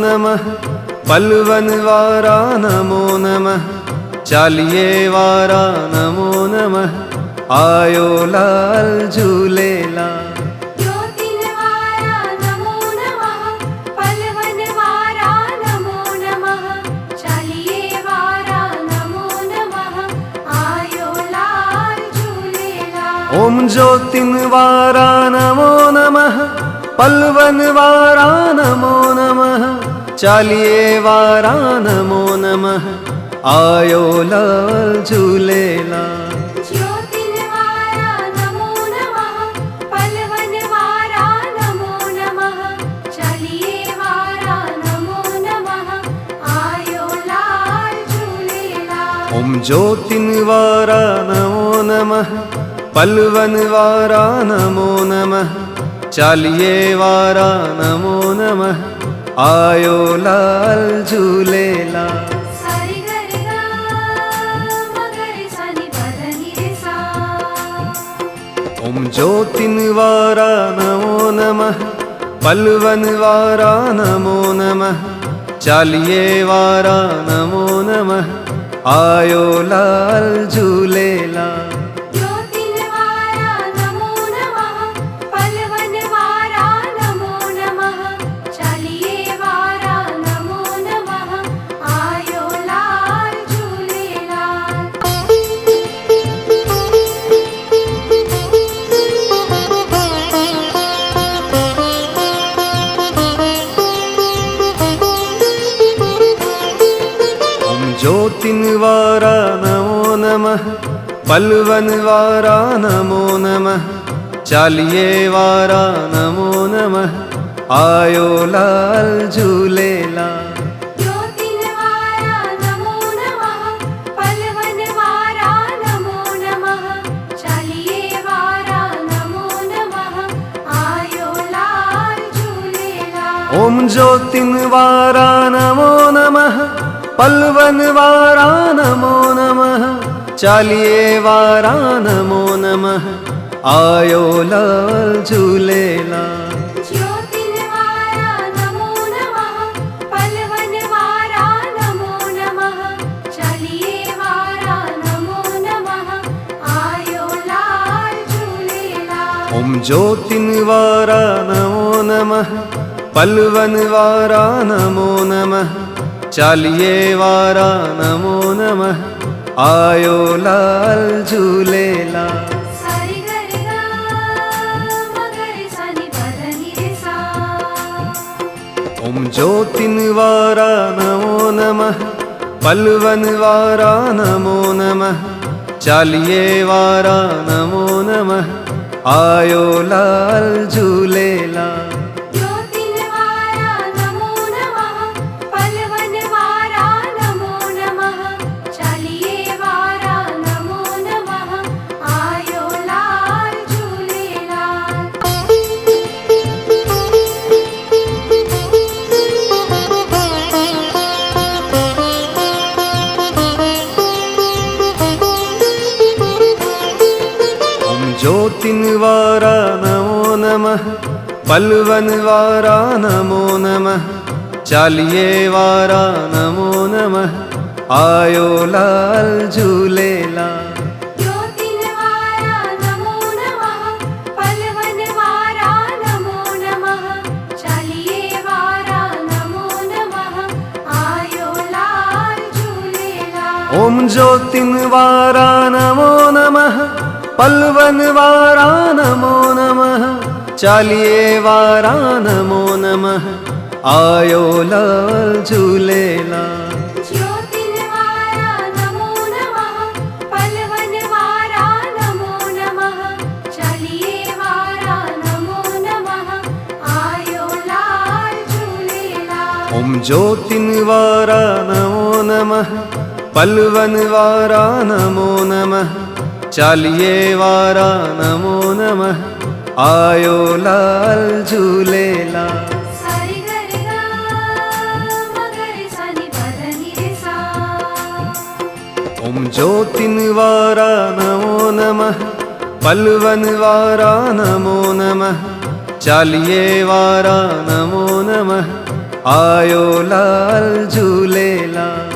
नमः। पलवन वारा नमो नमः। चालिये वारा नमो नमः। आयो लाल झूलेलाल। ज्योतिन वारा नमो नमः। पलवन वारा नमो नमः। चालिये वारा नमो नमः। आयो लाल झूलेलाल। ओम ज्योतिन वारा नमो नमः। पलवन वारा नमो नमः। चालिये वारा नमो नमः। आयो लाल झूलेलाल। ज्योतिन वारा नमो नमः। पलवन वारा नमो नमः। चालिये वारा नमो नमः। आयो लाल झूलेलाल। ओम ज्योतिन वारा नमो नमः। पलवन वारा नमो नमः। चालिये वारा नमो नमः। आयो लाल झूलेलाल। सारी गरि गा मगरि सनि पधनि रे सा। ओम ज्योतिन वारा नमो नमः। पलवन वारा नमो नमः। चालिये वारा नमो नमः। आयो लाल झूलेलाल। ज्योतिन वारा नमो नमः। पलवन वारा नमो नमः। चालिये वारा नमो नमः। आयो लाल झूलेलाल। ओम ज्योतिन वारा नमो नमः। पलवन वारा नमो नमः। चालिये वारा नमो नमः। आयो लाल झूलेलाल। ज्योतिन वारा नमो नमः। पलवन वारा नमो नमः। चालिये वारा नमो नमः। आयो लाल झूलेलाल। ओम ज्योतिन वारा नमो नमः। पलवन वारा नमो नमः। चालिये वारा नमो नमः। आयो लाल झूलेलाल। ज्योतिन वारा नमो नमः। पलवन वारा नमो नमः। चालिये वारा नमो नमः। आयो लाल झूलेलाल। ओम ज्योतिन वारा नमो नमः। पलवन वारा नमो नमः। चालिये वारा नमो नमः। आयो लाल झूलेलाल। सारी गरि गा मगरि सनि पधनि रे सा। ओम ज्योतिन वारा नमो नमः। पलवन वारा नमो नमः। चालिये वारा नमो नमः। आयो लाल झूलेलाल। ज्योतिन वारा नमो नमः। पलवन वारा नमो नमः। चालिये वारा नमो नमः। आयो लाल झूलेलाल। ओम ज्योतिन वारा नमो नमः। पलवन वारा नमो नमः। चालिये वारा नमो नमः। आयो लाल झूलेलाल। ज्योतिन वारा नमो नमः। पलवन वारा नमो नमः। चालिये वारा नमो नमः। आयो लाल झूलेलाल। ओम ज्योतिन वारा नमो नमः। पलवन वारा नमो नमः। चालिये वारा नमो नमः। आयो लाल झूलेलाल। ज्योतिन वारा नमो नमः। पलवन वारा नमो नमः। चालिये वारा नमो नमः। आयो लाल झूलेलाल। ओम ज्योतिन वारा नमो नमः। पलवन वारा नमो नमः। चालिये वारा नमो नमः। आयो लाल झूलेलाल। सारी गरि गा मगरि सनि पधनि रे सा। ओम ज्योतिन वारा नमो नमः। पलवन वारा नमो नमः। चालिये वारा नमो नमः। आयो लाल झूलेलाल।